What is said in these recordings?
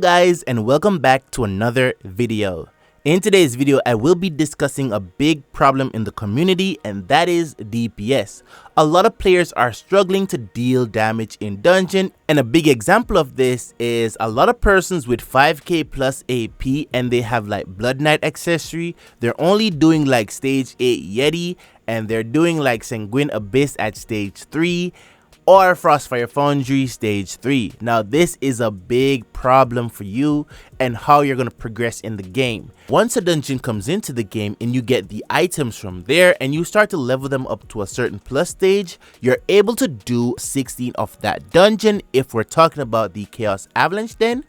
guys, and welcome back to another video. In today's video, I will be discussing a big problem in the community, and that is DPS. A lot of players are struggling to deal damage in dungeon, and a big example of this is a lot of persons with 5k plus AP and they have like Blood Knight accessory. They're only doing like stage 8 Yeti, and they're doing like Sanguine Abyss at stage 3 or Frostfire Foundry stage 3. Now this is a big problem for you and how you're going to progress in the game. Once a dungeon comes into the game and you get the items from there and you start to level them up to a certain plus stage, you're able to do 16 of that dungeon if we're talking about the Chaos Avalanche then,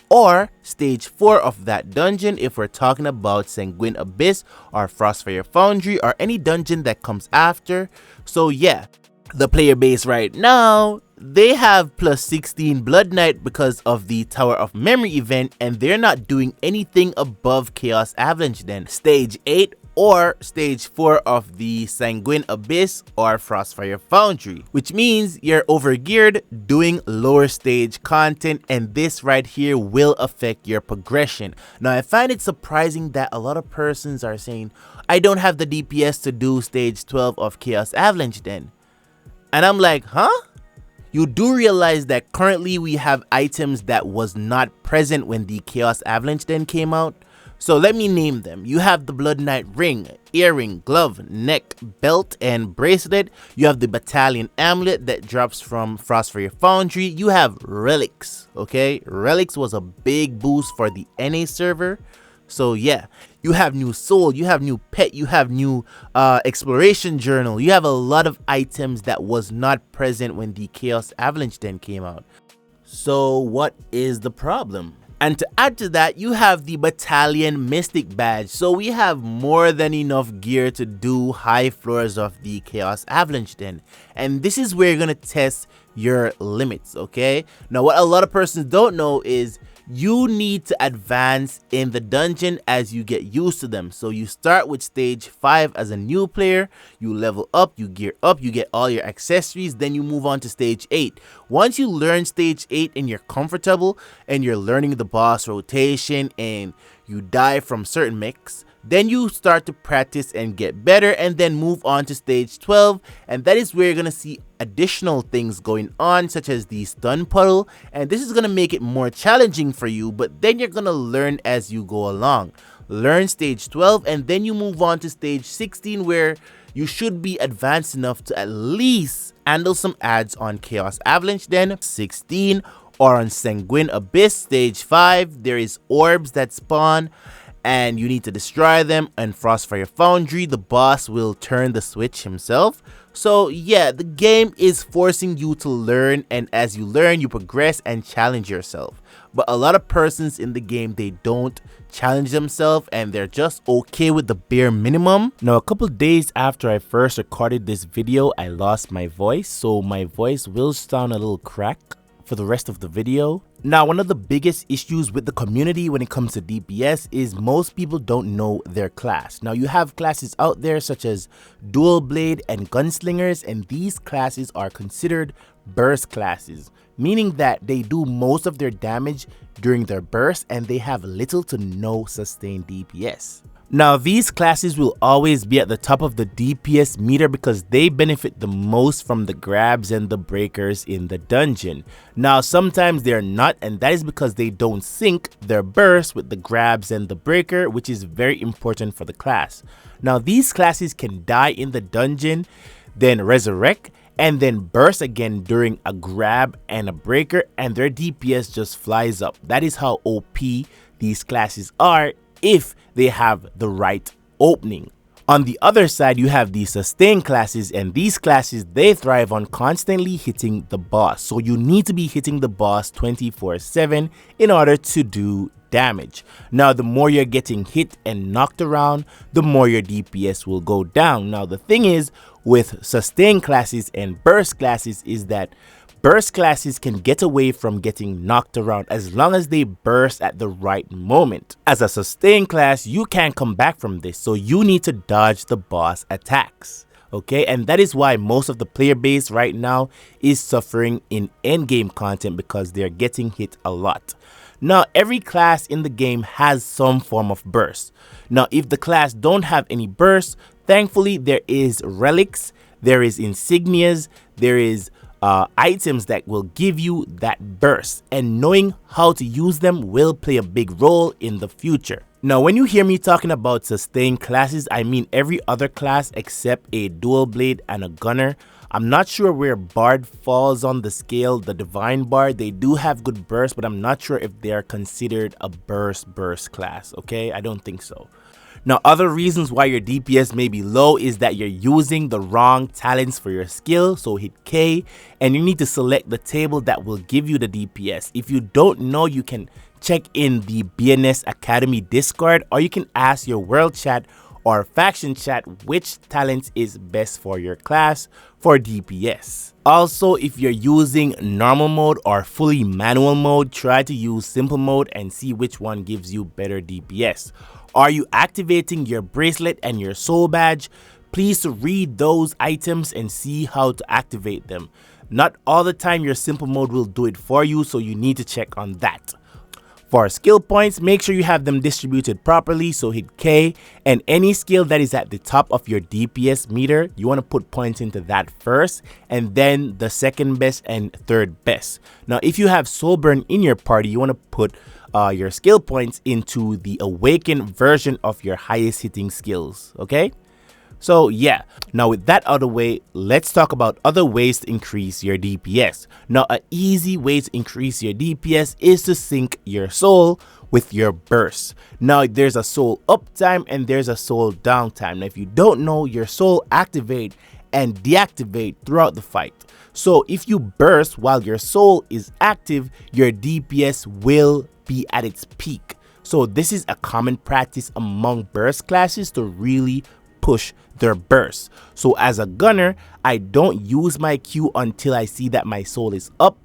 or stage 4 of that dungeon if we're talking about Sanguine Abyss or Frostfire Foundry or any dungeon that comes after. So yeah, the player base right now, they have plus 16 Blood Knight because of the Tower of Memory event, and they're not doing anything above Chaos Avalanche then. Stage 8 or stage 4 of the Sanguine Abyss or Frostfire Foundry, which means you're overgeared doing lower stage content, and this right here will affect your progression. Now I find it surprising that a lot of persons are saying, I don't have the DPS to do stage 12 of Chaos Avalanche then. And I'm like, huh? You do realize that currently we have items that was not present when the Chaos Avalanche then came out? So let me name them. You have the Blood Knight ring, earring, glove, neck, belt, and bracelet. You have the Battalion amulet that drops from Frostfire Foundry. You have relics, okay? Relics was a big boost for the NA server. So yeah, you have new soul, you have new pet, you have new exploration journal. You have a lot of items that was not present when the Chaos Avalanche then came out. So what is the problem? And to add to that, you have the Battalion Mystic badge. So we have more than enough gear to do high floors of the Chaos Avalanche then. And this is where you're going to test your limits, okay? Now what a lot of persons don't know is you need to advance in the dungeon as you get used to them. So you start with stage 5 as a new player, you level up, you gear up, you get all your accessories, then you move on to stage 8. Once you learn stage 8 and you're comfortable and you're learning the boss rotation and you die from certain mechs, then you start to practice and get better and then move on to stage 12, and that is where you're going to see additional things going on such as the stun puddle, and this is going to make it more challenging for you, but then you're going to learn as you go along. Learn stage 12 and then you move on to stage 16 where you should be advanced enough to at least handle some ads on Chaos Avalanche then. 16 or on Sanguine Abyss stage 5, there is orbs that spawn and you need to destroy them. And Frostfire Foundry, the boss will turn the switch himself. So yeah, the game is forcing you to learn, and as you learn you progress and challenge yourself. But a lot of persons in the game, they don't challenge themselves and they're just okay with the bare minimum. Now a couple days after I first recorded this video, I lost my voice, so my voice will sound a little cracked for the rest of the video. Now one of the biggest issues with the community when it comes to DPS is most people don't know their class. Now you have classes out there such as dual blade and gunslingers, and these classes are considered burst classes, meaning that they do most of their damage during their burst and they have little to no sustained DPS. Now these classes will always be at the top of the DPS meter because they benefit the most from the grabs and the breakers in the dungeon. Now sometimes they're not, and that is because they don't sync their burst with the grabs and the breaker, which is very important for the class. Now these classes can die in the dungeon, then resurrect, and then burst again during a grab and a breaker, and their DPS just flies up. That is how OP these classes are if they have the right opening. On the other side, you have the sustain classes, and these classes, they thrive on constantly hitting the boss. So you need to be hitting the boss 24/7 in order to do damage. Now the more you're getting hit and knocked around, the more your DPS will go down. Now the thing is with sustain classes and burst classes is that burst classes can get away from getting knocked around as long as they burst at the right moment. As a sustain class, you can't come back from this, so you need to dodge the boss attacks. Okay, and that is why most of the player base right now is suffering in endgame content because they're getting hit a lot. Now, every class in the game has some form of burst. Now, if the class don't have any burst, thankfully there is relics, there is insignias, there is items that will give you that burst, and knowing how to use them will play a big role in the future. Now, when you hear me talking about sustained classes, I mean every other class except a dual blade and a gunner. I'm not sure where Bard falls on the scale. The Divine Bard, they do have good burst, but I'm not sure if they're considered a burst class, okay? I don't think so. Now, other reasons why your DPS may be low is that you're using the wrong talents for your skill. So hit K and you need to select the table that will give you the DPS. If you don't know, you can check in the BNS Academy Discord, or you can ask your world chat or faction chat which talent is best for your class for DPS. Also, if you're using normal mode or fully manual mode, try to use simple mode and see which one gives you better DPS. Are you activating your bracelet and your soul badge? Please read those items and see how to activate them. Not all the time your simple mode will do it for you, so you need to check on that. For skill points, make sure you have them distributed properly, so hit K, and any skill that is at the top of your DPS meter, you want to put points into that first, and then the second best and third best. Now, if you have Soulburn in your party, you want to put your skill points into the awakened version of your highest hitting skills, okay? So yeah, now with that out of the way, let's talk about other ways to increase your DPS. Now, an easy way to increase your DPS is to sync your soul with your burst. Now, there's a soul up time and there's a soul down time. Now, if you don't know, your soul activate and deactivate throughout the fight. So if you burst while your soul is active, your DPS will be at its peak. So this is a common practice among burst classes to really push their burst. So as a gunner, I don't use my Q until I see that my soul is up.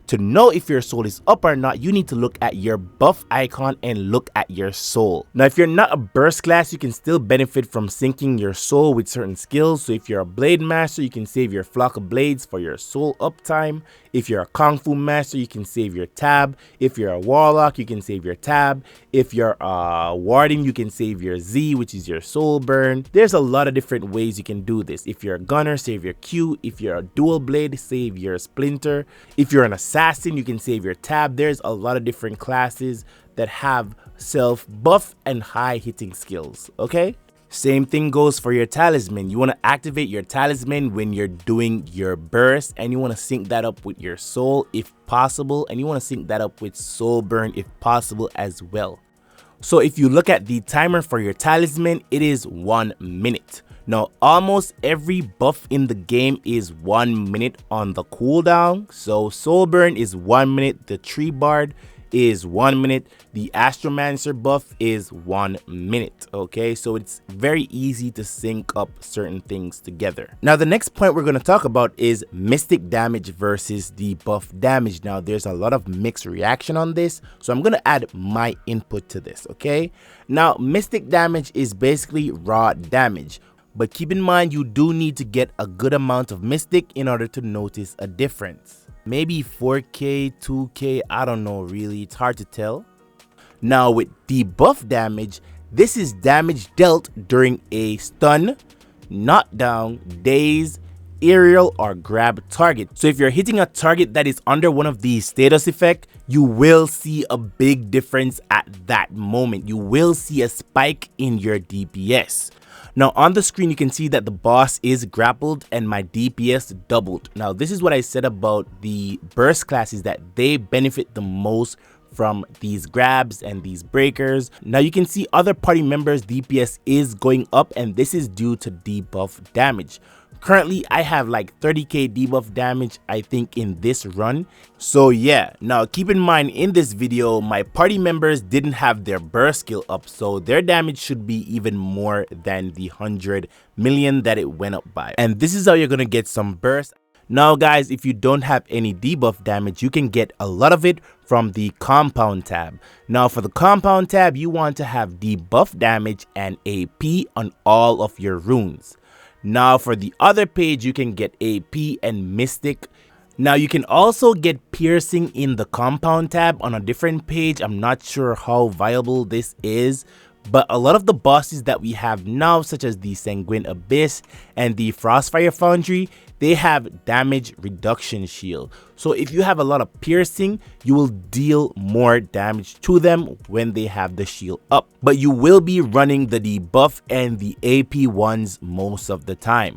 To know if your soul is up or not, you need to look at your buff icon and look at your soul. Now, if you're not a burst class, you can still benefit from syncing your soul with certain skills. So if you're a blade master, you can save your flock of blades for your soul uptime. If you're a kung fu master, you can save your tab. If you're a warlock, you can save your tab. If you're a warden, you can save your Z, which is your soul burn. There's a lot of different ways you can do this. If you're a gunner, save your Q. If you're a dual blade, save your splinter. If you're an assassin, you can save your tab. There's a lot of different classes that have self buff and high hitting skills, okay? Same thing goes for your talisman. You want to activate your talisman when you're doing your burst, and you want to sync that up with your soul if possible, and you want to sync that up with soul burn if possible as well. So if you look at the timer for your talisman, it is 1 minute. Now, almost every buff in the game is 1 minute on the cooldown. So soul burn is 1 minute, the tree bard is 1 minute, the astromancer buff is 1 minute. Okay, so it's very easy to sync up certain things together. Now, the next point we're going to talk about is mystic damage versus debuff damage. Now, there's a lot of mixed reaction on this, so I'm going to add my input to this. Okay, now mystic damage is basically raw damage, but keep in mind you do need to get a good amount of mystic in order to notice a difference. Maybe 4k, 2k, I don't know really, it's hard to tell. Now with debuff damage, this is damage dealt during a stun, knockdown, daze, aerial, or grab target. So if you're hitting a target that is under one of these status effects, you will see a big difference at that moment. You will see a spike in your DPS. Now on the screen you can see that the boss is grappled and my DPS doubled. Now this is what I said about the burst classes, that they benefit the most from these grabs and these breakers. Now you can see other party members DPS is going up, and this is due to debuff damage. Currently I have like 30k debuff damage I think in this run. So yeah, now keep in mind in this video my party members didn't have their burst skill up, so their damage should be even more than the 100 million that it went up by. And this is how you're gonna get some burst. Now guys, if you don't have any debuff damage, you can get a lot of it from the compound tab. Now for the compound tab, you want to have debuff damage and AP on all of your runes. Now for the other page, you can get AP and Mystic. Now you can also get piercing in the compound tab on a different page. I'm not sure how viable this is, but a lot of the bosses that we have now, such as the Sanguine Abyss and the Frostfire Foundry, they have damage reduction shield. So if you have a lot of piercing, you will deal more damage to them when they have the shield up. But you will be running the debuff and the AP ones most of the time.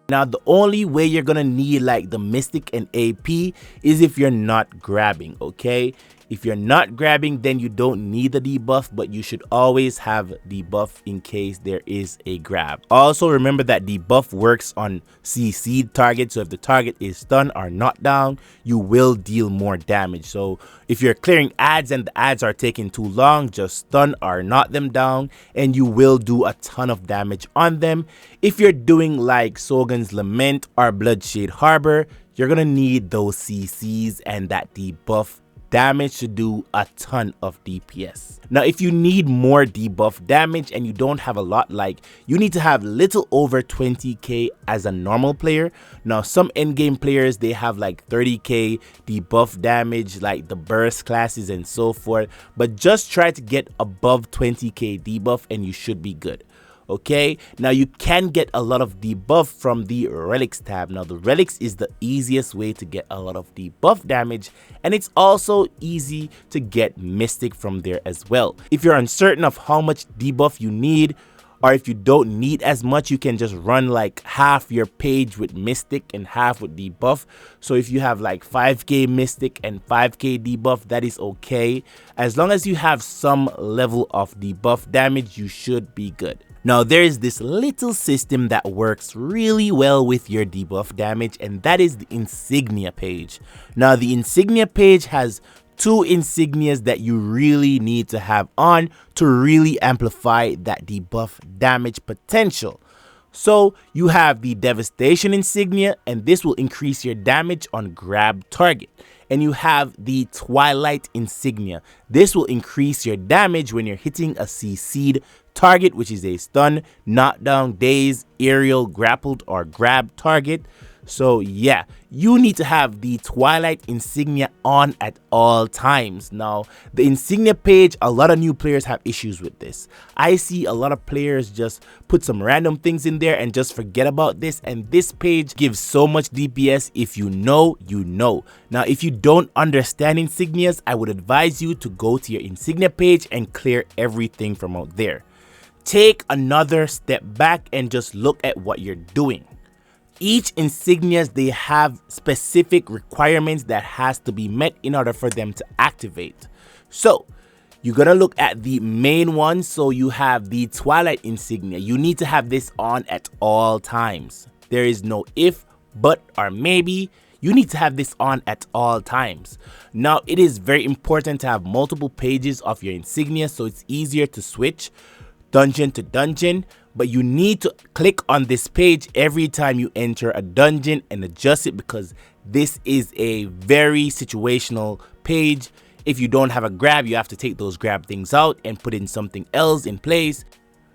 Now the only way you're gonna need like the Mystic and AP is if you're not grabbing, okay? If you're not grabbing, then you don't need the debuff, but you should always have debuff in case there is a grab. Also remember that debuff works on CC'd targets, so if the target is stunned or knocked down, you will deal more damage. So if you're clearing ads and the ads are taking too long, just stun or knock them down and you will do a ton of damage on them. If you're doing like Sogan's Lament or Bloodshade Harbor, you're gonna need those CCs and that debuff damage to do a ton of DPS. Now if you need more debuff damage and you don't have a lot, like you need to have little over 20k as a normal player. Now some endgame players, they have like 30k debuff damage, like the burst classes and so forth, but just try to get above 20k debuff and you should be good. Okay, now you can get a lot of debuff from the relics tab. Now the relics is the easiest way to get a lot of debuff damage, and it's also easy to get mystic from there as well. If you're uncertain of how much debuff you need, or if you don't need as much, you can just run like half your page with mystic and half with debuff. So if you have like 5k mystic and 5k debuff, that is okay. As long as you have some level of debuff damage, you should be good. Now there is this little system that works really well with your debuff damage, and that is the insignia page. Now the insignia page has two insignias that you really need to have on to really amplify that debuff damage potential. So you have the devastation insignia, and this will increase your damage on grab target. And you have the twilight insignia. This will increase your damage when you're hitting a CC'd target, which is a stun, knockdown, daze, aerial, grappled, or grab target. So yeah, you need to have the twilight insignia on at all times. Now the insignia page, a lot of new players have issues with this. I see a lot of players just put some random things in there and just forget about this, and this page gives so much DPS. If you know, you know. Now if you don't understand insignias, I would advise you to go to your insignia page and clear everything from out there. Take another step back and just look at what you're doing. Each insignias, they have specific requirements that has to be met in order for them to activate. So you're gonna look at the main one. So you have the twilight insignia. You need to have this on at all times. There is no if, but, or maybe. You need to have this on at all times. Now it is very important to have multiple pages of your insignia so it's easier to switch dungeon to dungeon, but you need to click on this page every time you enter a dungeon and adjust it, because this is a very situational page. If you don't have a grab, you have to take those grab things out and put in something else in place.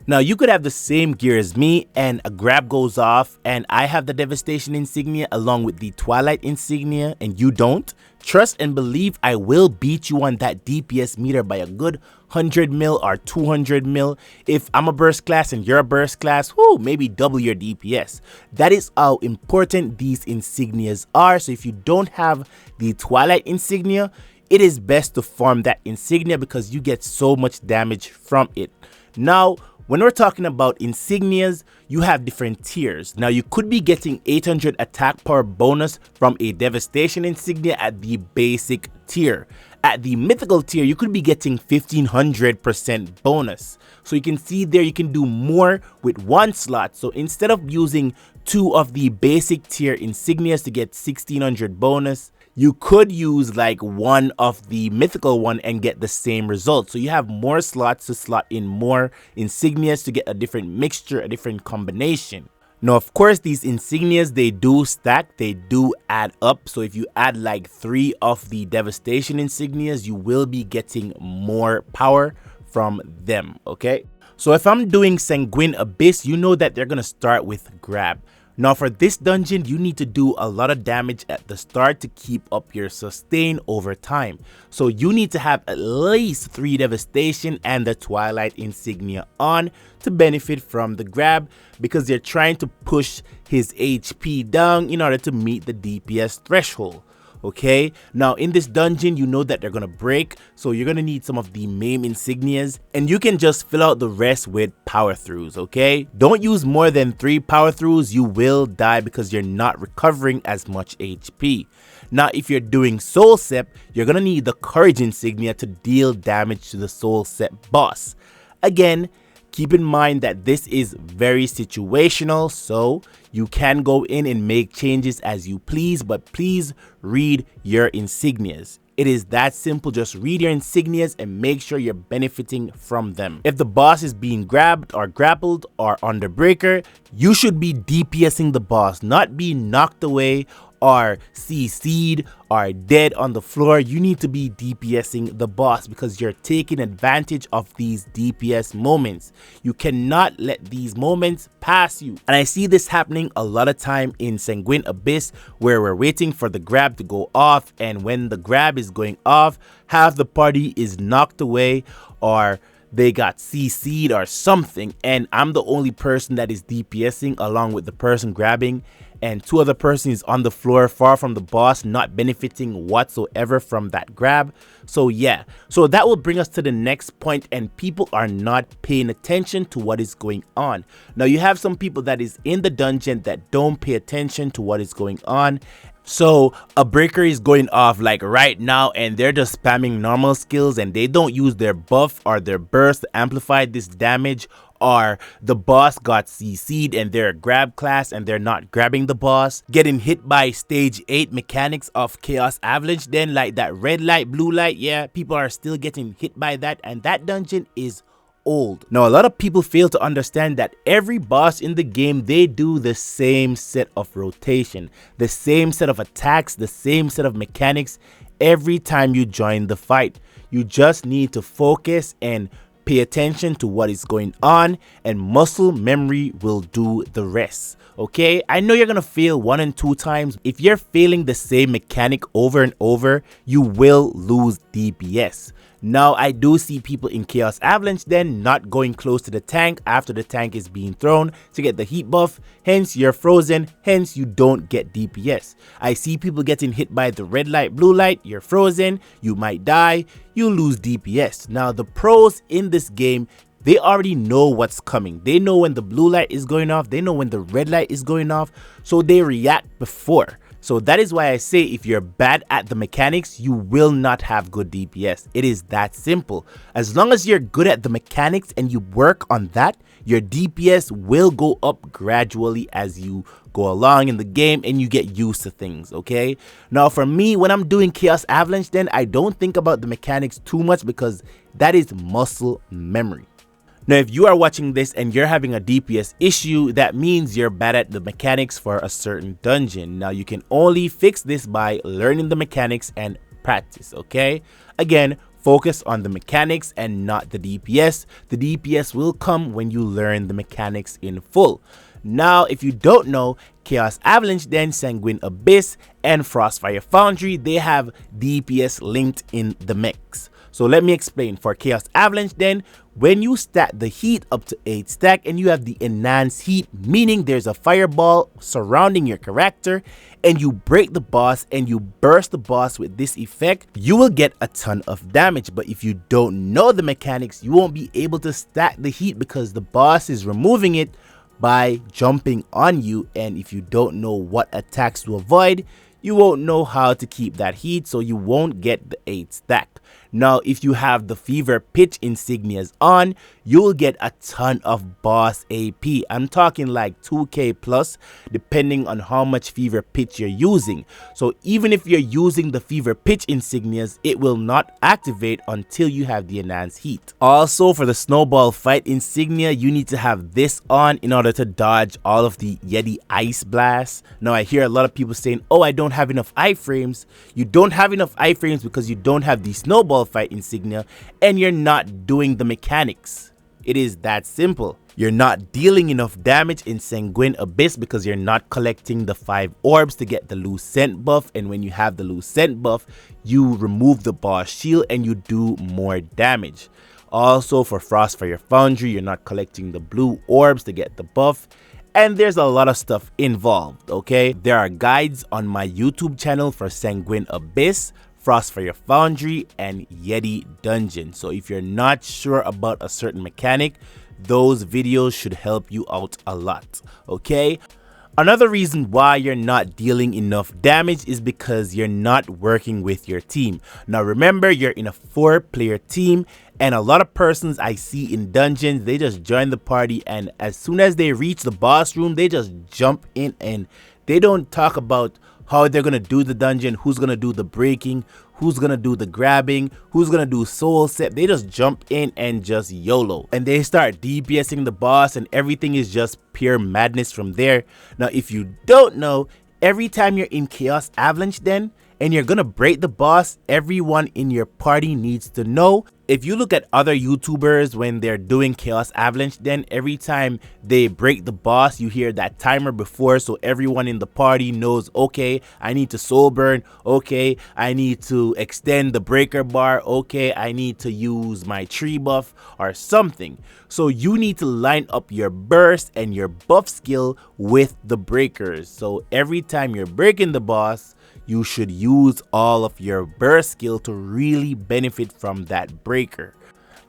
Now you could have the same gear as me and a grab goes off and I have the devastation insignia along with the twilight insignia and you don't. Trust and believe I will beat you on that DPS meter by a good 100 mil or 200 mil. If I'm a burst class and you're a burst class, whoo, maybe double your DPS. That is how important these insignias are. So if you don't have the twilight insignia, it is best to farm that insignia because you get so much damage from it. Now, when we're talking about insignias, you have different tiers. Now you could be getting 800 attack power bonus from a devastation insignia at the basic tier. At the mythical tier, you could be getting 1500% bonus. So you can see there you can do more with one slot. So instead of using two of the basic tier insignias to get 1600 bonus, you could use like one of the mythical one and get the same result. So you have more slots to slot in more insignias to get a different mixture, a different combination. Now, of course, these insignias, they do stack, they do add up. So if you add like 3 of the devastation insignias, you will be getting more power from them, okay? So if I'm doing Sanguine Abyss, you know that they're gonna start with grab. Now for this dungeon, you need to do a lot of damage at the start to keep up your sustain over time. So you need to have at least 3 devastation and the Twilight Insignia on to benefit from the grab, because they're trying to push his HP down in order to meet the DPS threshold. Okay, now in this dungeon, you know that they're gonna break, so you're gonna need some of the MAME insignias, and you can just fill out the rest with power throughs. Okay, don't use more than 3 power throughs, you will die because you're not recovering as much HP. Now if you're doing soul sep, you're gonna need the courage insignia to deal damage to the soul sep boss. Again, keep in mind that this is very situational, so you can go in and make changes as you please, but please read your insignias. It is that simple. Just read your insignias and make sure you're benefiting from them. If the boss is being grabbed or grappled or under breaker, you should be DPSing the boss, not be knocked away or CC'd or dead on the floor. You need to be DPSing the boss because you're taking advantage of these DPS moments. You cannot let these moments pass you. And I see this happening a lot of time in Sanguine Abyss, where we're waiting for the grab to go off, and when the grab is going off, half the party is knocked away or they got CC'd or something, and I'm the only person that is DPSing along with the person grabbing, and 2 other persons on the floor far from the boss, not benefiting whatsoever from that grab. So yeah, so that will bring us to the next point, and people are not paying attention to what is going on. Now you have some people that is in the dungeon that don't pay attention to what is going on. So a breaker is going off like right now, and they're just spamming normal skills, and they don't use their buff or their burst to amplify this damage, or the boss got CC'd and they're a grab class and they're not grabbing the boss, getting hit by stage 8 mechanics of Chaos Avalanche. Then like that red light, blue light, yeah, people are still getting hit by that, and that dungeon is old. Now a lot of people fail to understand that every boss in the game, they do the same set of rotation, the same set of attacks, the same set of mechanics every time you join the fight. You just need to focus and pay attention to what is going on, and muscle memory will do the rest. Okay, I know you're gonna fail 1 and 2 times. If you're failing the same mechanic over and over, you will lose DPS. Now I do see people in Chaos Avalanche then not going close to the tank after the tank is being thrown to get the heat buff, hence you're frozen, hence you don't get DPS. I see people getting hit by the red light, blue light, you're frozen, you might die, you lose DPS. Now the pros in this game, they already know what's coming. They know when the blue light is going off, they know when the red light is going off, so they react before. So that is why I say if you're bad at the mechanics, you will not have good DPS. It is that simple. As long as you're good at the mechanics and you work on that, your DPS will go up gradually as you go along in the game and you get used to things, okay? Now for me, when I'm doing Chaos Avalanche, then I don't think about the mechanics too much because that is muscle memory. Now, if you are watching this and you're having a DPS issue, that means you're bad at the mechanics for a certain dungeon. Now, you can only fix this by learning the mechanics and practice, okay? Again, focus on the mechanics and not the DPS. The DPS will come when you learn the mechanics in full. Now, if you don't know, Chaos Avalanche, then Sanguine Abyss and Frostfire Foundry, they have DPS linked in the MECHS. So let me explain. For Chaos Avalanche then, when you stack the heat up to 8 stack and you have the enhanced heat, meaning there's a fireball surrounding your character, and you break the boss and you burst the boss with this effect, you will get a ton of damage. But if you don't know the mechanics, you won't be able to stack the heat because the boss is removing it by jumping on you, and if you don't know what attacks to avoid, you won't know how to keep that heat, so you won't get the 8 stack. Now, if you have the Fever Pitch insignias on, you'll get a ton of boss AP. I'm talking like 2k plus, depending on how much Fever Pitch you're using. So even if you're using the Fever Pitch insignias, it will not activate until you have the enhanced heat. Also, for the Snowball Fight insignia, you need to have this on in order to dodge all of the Yeti Ice Blasts. Now, I hear a lot of people saying, oh, I don't have enough iframes. You don't have enough iframes because you don't have the Snowball Fight insignia and you're not doing the mechanics. It is that simple. You're not dealing enough damage in Sanguine Abyss because you're not collecting the 5 orbs to get the loose scent buff, and when you have the loose scent buff, you remove the boss shield and you do more damage. Also, for Frostfire Foundry, you're not collecting the blue orbs to get the buff, and there's a lot of stuff involved, okay? There are guides on my YouTube channel for Sanguine Abyss, Frostfire Foundry, and Yeti Dungeon. So if you're not sure about a certain mechanic, those videos should help you out a lot, okay? Another reason why you're not dealing enough damage is because you're not working with your team. Now remember, you're in a 4-player team, and a lot of persons I see in dungeons, they just join the party, and as soon as they reach the boss room, they just jump in and they don't talk about how they're gonna do the dungeon, who's gonna do the breaking, who's gonna do the grabbing, who's gonna do soul set. They just jump in and just YOLO, and they start DPSing the boss, and everything is just pure madness from there. Now if you don't know, every time you're in Chaos Avalanche Den and you're gonna break the boss, everyone in your party needs to know. If you look at other YouTubers when they're doing Chaos Avalanche, then every time they break the boss, you hear that timer before, so everyone in the party knows, okay, I need to soul burn, okay, I need to extend the breaker bar, okay, I need to use my tree buff or something. So you need to line up your burst and your buff skill with the breakers. So every time you're breaking the boss, you should use all of your burst skill to really benefit from that breaker.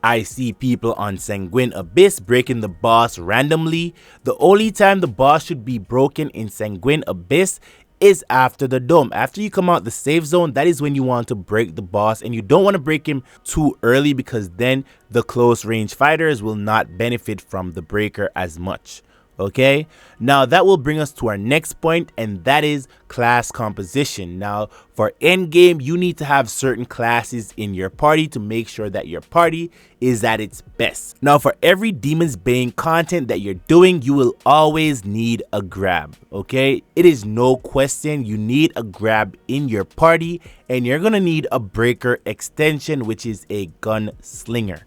I see people on Sanguine Abyss breaking the boss randomly. The only time the boss should be broken in Sanguine Abyss is after the dome. After you come out the safe zone, that is when you want to break the boss, and you don't want to break him too early because then the close range fighters will not benefit from the breaker as much. Okay, now that will bring us to our next point, and that is class composition. Now for endgame, you need to have certain classes in your party to make sure that your party is at its best. Now for every Demon's Bane content that you're doing, you will always need a grab. Okay, it is no question, you need a grab in your party, and you're gonna need a breaker extension, which is a gunslinger.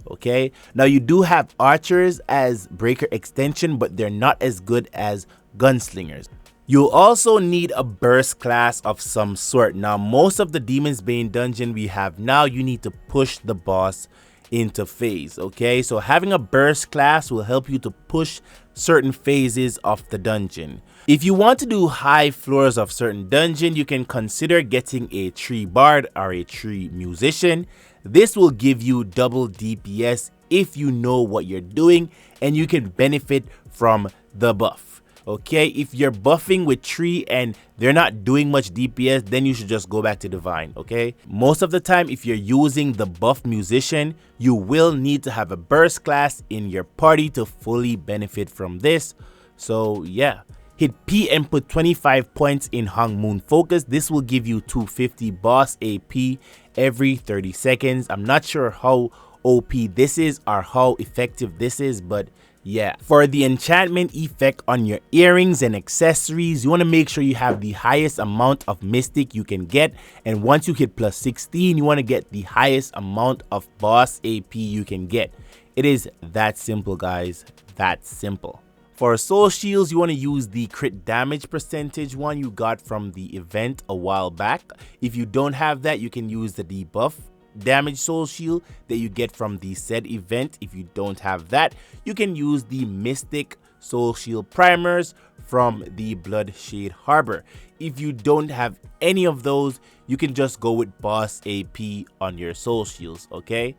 Okay, now you do have archers as breaker extension, but they're not as good as gunslingers. You'll also need a burst class of some sort. Now most of the Demon's Bane dungeon we have now, you need to push the boss into phase. Okay, so having a burst class will help you to push certain phases of the dungeon. If you want to do high floors of certain dungeon, you can consider getting a tree bard or a tree musician. This will give you double DPS if you know what you're doing, and you can benefit from the buff. Okay, if you're buffing with tree and they're not doing much DPS, then you should just go back to divine. Okay, most of the time if you're using the buff musician, you will need to have a burst class in your party to fully benefit from this. So yeah, hit P and put 25 points in Hung Moon Focus. This will give you 250 boss AP every 30 seconds. I'm not sure how OP this is or how effective this is, but yeah. For the enchantment effect on your earrings and accessories, you want to make sure you have the highest amount of mystic you can get, and once you hit plus 16, you want to get the highest amount of boss AP you can get. It is that simple, guys, that simple. For soul shields, you want to use the crit damage percentage one you got from the event a while back. If you don't have that, you can use the debuff damage soul shield that you get from the said event. If you don't have that, you can use the mystic soul shield primers from the Bloodshade Harbor. If you don't have any of those, you can just go with boss AP on your soul shields. Okay,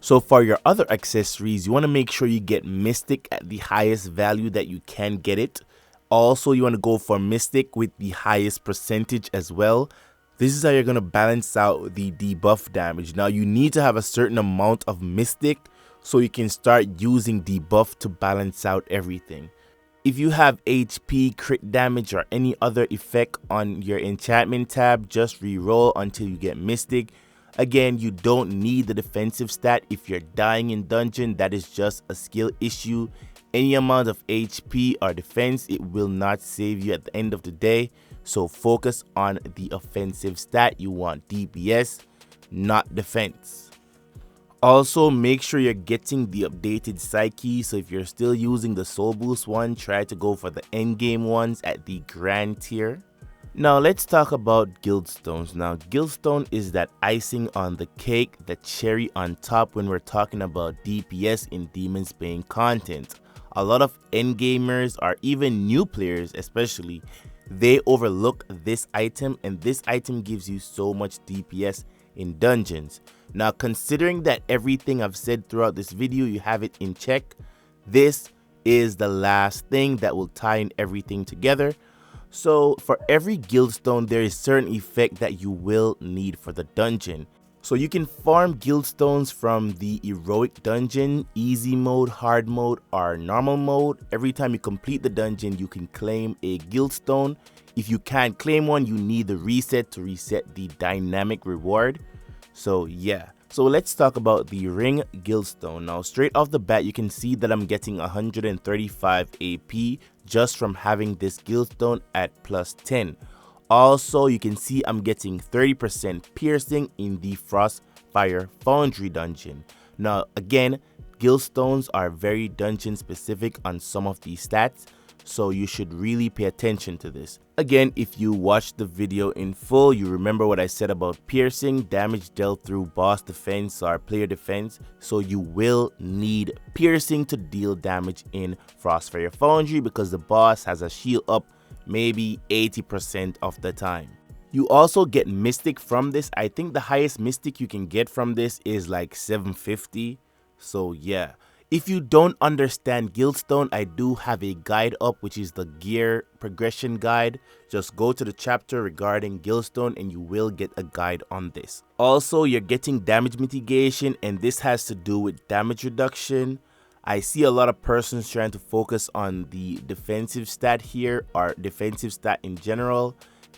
so for your other accessories, you want to make sure you get mystic at the highest value that you can get it. Also, you want to go for mystic with the highest percentage as well. This is how you're going to balance out the debuff damage. Now you need to have a certain amount of mystic so you can start using debuff to balance out everything. If you have HP, crit damage, or any other effect on your enchantment tab, just reroll until you get mystic. Again, you don't need the defensive stat if you're dying in dungeon. That is just a skill issue. Any amount of HP or defense, it will not save you at the end of the day. So focus on the offensive stat. You want DPS, not defense. Also, make sure you're getting the updated psyche. So if you're still using the Soulboost one, try to go for the endgame ones at the grand tier. Now let's talk about Guildstones. Now Guildstone is that icing on the cake, the cherry on top when we're talking about DPS in Demon's Bane content. A lot of endgamers or even new players especially, they overlook this item, and this item gives you so much DPS in dungeons. Now considering that everything I've said throughout this video, you have it in check, this is the last thing that will tie in everything together. So for every Guildstone, there is certain effect that you will need for the dungeon. So you can farm Guildstones from the heroic dungeon, easy mode, hard mode, or normal mode. Every time you complete the dungeon, you can claim a Guildstone. If you can't claim one, you need the reset to reset the dynamic reward. So yeah. So let's talk about the ring Guildstone. Now straight off the bat, you can see that I'm getting 135 AP just from having this Guildstone at +10. Also, you can see I'm getting 30% piercing in the Frostfire Foundry dungeon. Now again, Guildstones are very dungeon specific on some of these stats, so you should really pay attention to this. Again, if you watched the video in full, you remember what I said about piercing, damage dealt through boss defense or player defense, so you will need piercing to deal damage in Frostfire Foundry because the boss has a shield up maybe 80% of the time. You also get Mystic from this. I think the highest Mystic you can get from this is like 750. So yeah. If you don't understand Guildstone, I do have a guide up, which is the gear progression guide. Just go to the chapter regarding Guildstone and you will get a guide on this. Also, you're getting damage mitigation, and this has to do with damage reduction. I see a lot of persons trying to focus on the defensive stat here, or defensive stat in general.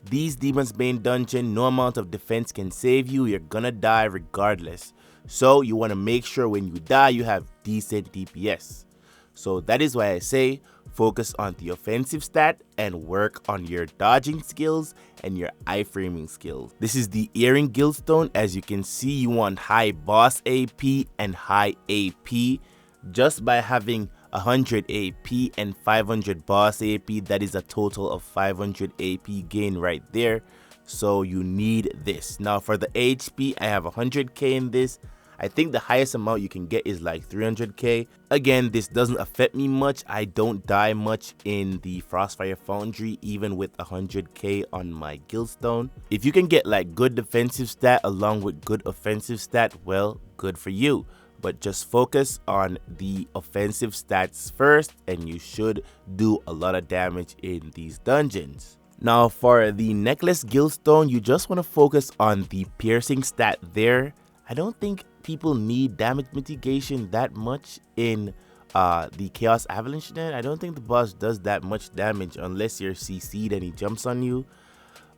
These Demon's Bane dungeon, no amount of defense can save you. You're gonna die regardless. So you want to make sure when you die, you have decent DPS. So that is why I say focus on the offensive stat and work on your dodging skills and your iframing skills. This is the Earring Guildstone. As you can see, you want high boss AP and high AP. Just by having 100 AP and 500 boss AP, that is a total of 500 AP gain right there. So you need this. Now for the HP, I have 100k in this. I think the highest amount you can get is like 300k. Again, this doesn't affect me much. I don't die much in the Frostfire Foundry even with 100k on my Guildstone. If you can get like good defensive stat along with good offensive stat, well, good for you. But just focus on the offensive stats first and you should do a lot of damage in these dungeons. Now for the Necklace Guildstone, you just want to focus on the piercing stat there. I don't think people need damage mitigation that much in the Chaos Avalanche then. I don't think the boss does that much damage unless you're CC'd and he jumps on you.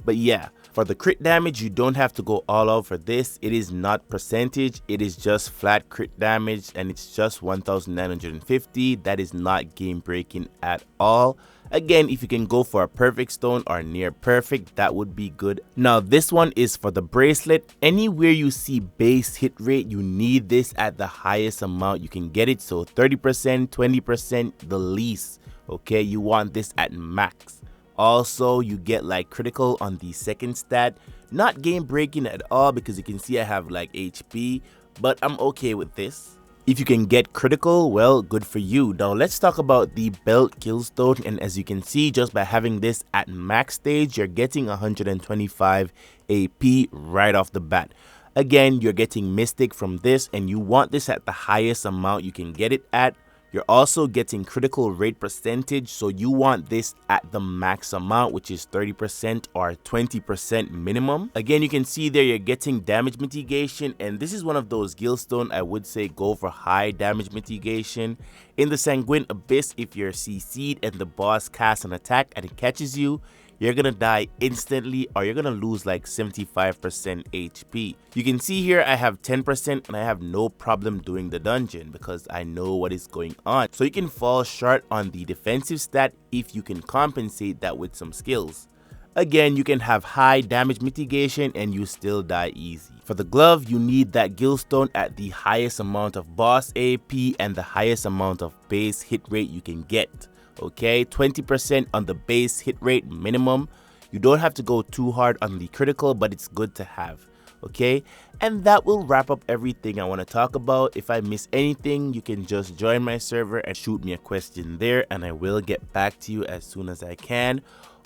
But yeah, for the crit damage, you don't have to go all out for this. It is not percentage, it is just flat crit damage, and it's just 1950. That is not game breaking at all. Again, if you can go for a perfect stone or near perfect, that would be good. Now this one is for the bracelet. Anywhere you see base hit rate, you need this at the highest amount you can get it. So 30%, 20% the least. Okay, you want this at max. Also, you get like critical on the second stat. Not game breaking at all because you can see I have like HP, but I'm okay with this. If you can get critical, well, good for you. Now let's talk about the belt Guildstone, and as you can see, just by having this at max stage, you're getting 125 AP right off the bat. Again, you're getting Mystic from this, and you want this at the highest amount you can get it at. You're also getting critical rate percentage, so you want this at the max amount, which is 30% or 20% minimum. Again, you can see there you're getting damage mitigation, and this is one of those Guildstone I would say go for high damage mitigation. In the Sanguine Abyss, if you're CC'd and the boss casts an attack and it catches you, you're gonna die instantly or you're gonna lose like 75% HP. You can see here I have 10% and I have no problem doing the dungeon because I know what is going on. So you can fall short on the defensive stat if you can compensate that with some skills. Again, you can have high damage mitigation and you still die easy. For the glove, you need that Gildstone at the highest amount of boss AP and the highest amount of base hit rate you can get. Okay, 20% on the base hit rate minimum. You don't have to go too hard on the critical, but it's good to have. Okay, and that will wrap up everything I want to talk about. If I miss anything, you can just join my server and shoot me a question there, and I will get back to you as soon as I can.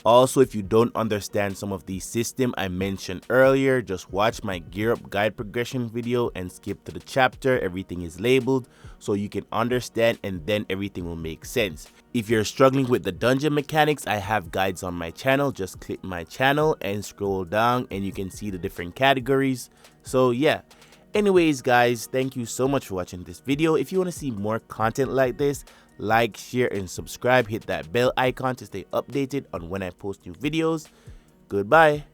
Also, if you don't understand some of the system I mentioned earlier, just watch my gear up guide progression video and skip to the chapter. Everything is labeled so you can understand, and then everything will make sense. If you're struggling with the dungeon mechanics, I have guides on my channel. Just click my channel and scroll down and you can see the different categories. So yeah. Anyways guys, thank you so much for watching this video. If you want to see more content like this, like, share, and subscribe. Hit that bell icon to stay updated on when I post new videos. Goodbye.